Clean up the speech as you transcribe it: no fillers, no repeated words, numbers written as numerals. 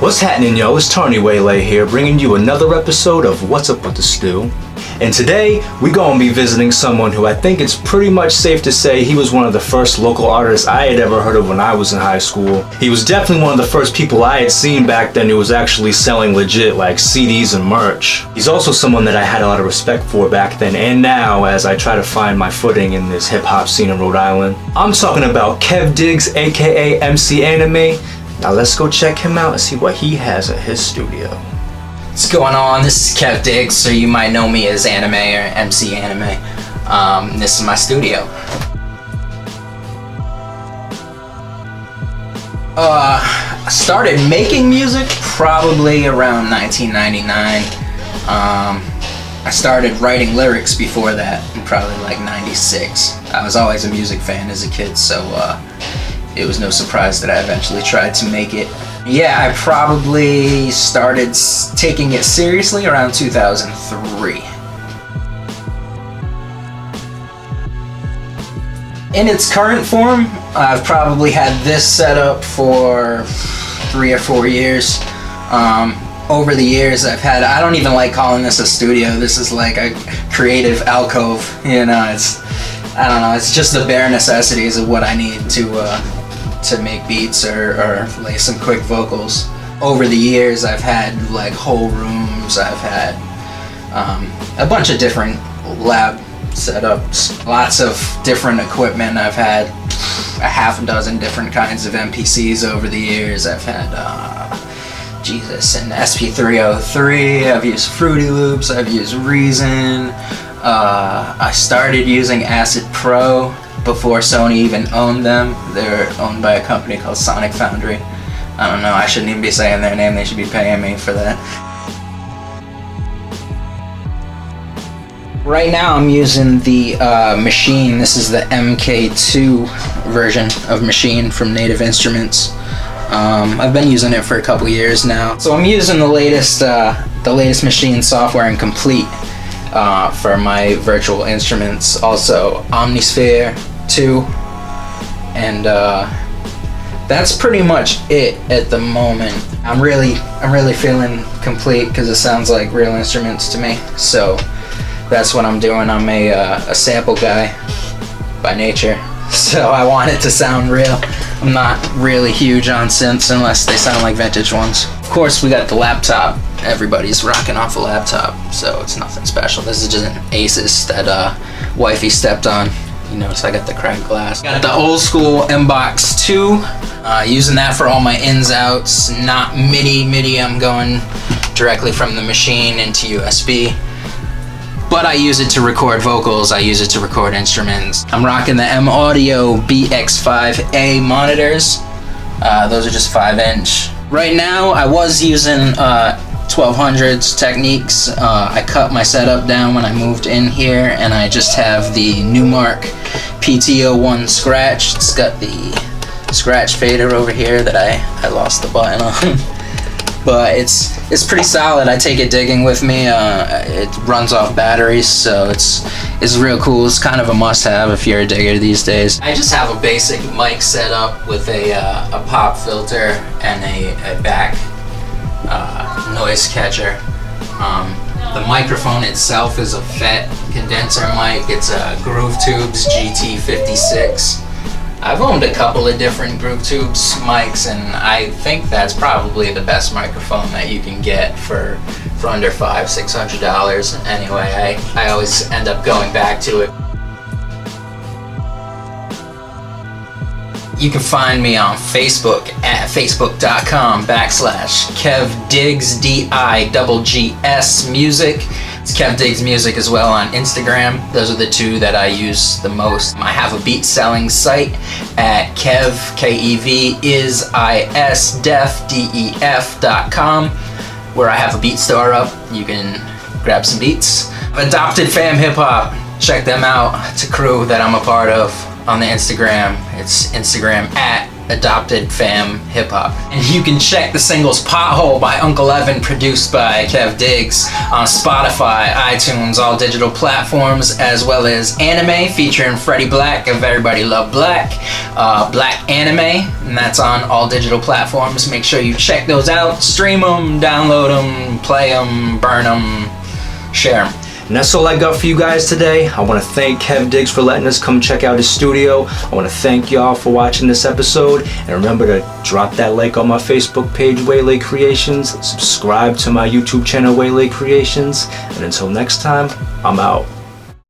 What's happening, yo? It's Tony Waylay here, bringing you another episode of What's Up With The Stew. And today, we gonna be visiting someone who I think it's pretty much safe to say he was one of the first local artists I had ever heard of when I was in high school. He was definitely one of the first people I had seen back then who was actually selling legit, like CDs and merch. He's also someone that I had a lot of respect for back then and now as I try to find my footing in this hip-hop scene in Rhode Island. I'm talking about KEVdiggs, aka Emcee Anime. Now let's go check him out and see what he has at his studio. What's going on? This is KEVdiggs, so you might know me as Anime or Emcee Anime. This is my studio. I started making music probably around 1999. I started writing lyrics before that, in probably like 96. I was always a music fan as a kid, so it was no surprise that I eventually tried to make it. Yeah, I probably started taking it seriously around 2003. In its current form, I've probably had this set up for 3 or 4 years. Over the years I've had, I don't even like calling this a studio, this is like a creative alcove, you know, I don't know, it's just the bare necessities of what I need to make beats or lay some quick vocals. Over the years I've had like whole rooms, I've had a bunch of different lab setups, lots of different equipment. I've had a half a dozen different kinds of MPCs over the years. I've had an SP303, I've used Fruity Loops, I've used Reason. I started using Acid Pro before Sony even owned them. They're owned by a company called Sonic Foundry. I don't know, I shouldn't even be saying their name, they should be paying me for that. Right now I'm using the Machine. This is the MK2 version of Machine from Native Instruments. I've been using it for a couple years now. So I'm using the latest Machine software and Complete for my virtual instruments. Also Omnisphere 2, and that's pretty much it at the moment. I'm really feeling Complete because it sounds like real instruments to me. So that's what I'm doing. I'm a sample guy by nature, so I want it to sound real. I'm not really huge on synths unless they sound like vintage ones. Of course, we got the laptop. Everybody's rocking off a laptop, so it's nothing special. This is just an Asus that wifey stepped on. You notice I got the cracked glass. Got the old school Mbox 2. Using that for all my ins, outs. Not MIDI. I'm going directly from the machine into USB. But I use it to record vocals, I use it to record instruments. I'm rocking the M Audio BX5A monitors. Those are just 5-inch. Right now, I was using 1200s Techniques. I cut my setup down when I moved in here, and I just have the Numark PT01 Scratch. It's got the scratch fader over here that I lost the button on. But it's pretty solid. I take it digging with me. It runs off batteries, so it's real cool. It's kind of a must-have if you're a digger these days. I just have a basic mic set up with a pop filter and a back noise catcher. The microphone itself is a FET condenser mic. It's a Groove Tubes GT56. I've owned a couple of different Groove Tubes mics, and I think that's probably the best microphone that you can get for under $500-600. Anyway, I always end up going back to it. You can find me on Facebook at facebook.com/KEVdiggs, DIGGS music. It's KEVdiggs music as well on Instagram. Those are the two that I use the most. I have a beat selling site at KEVdef.com, where I have a beat store up. You can grab some beats. Adopted Fam Hip Hop. Check them out. It's a crew that I'm a part of on the Instagram. It's Instagram at Adopted Fam Hip Hop. And you can check the singles Pothole by Uncle Evan, produced by KEVdiggs, on Spotify, iTunes, all digital platforms, as well as Anime featuring Freddie Black of Everybody Love Black, Black Anime, and that's on all digital platforms. Make sure you check those out, stream them, download them, play them, burn them, share them. And that's all I got for you guys today. I want to thank KEVdiggs for letting us come check out his studio. I want to thank y'all for watching this episode. And remember to drop that like on my Facebook page, Waylay Creations. Subscribe to my YouTube channel, Waylay Creations. And until next time, I'm out.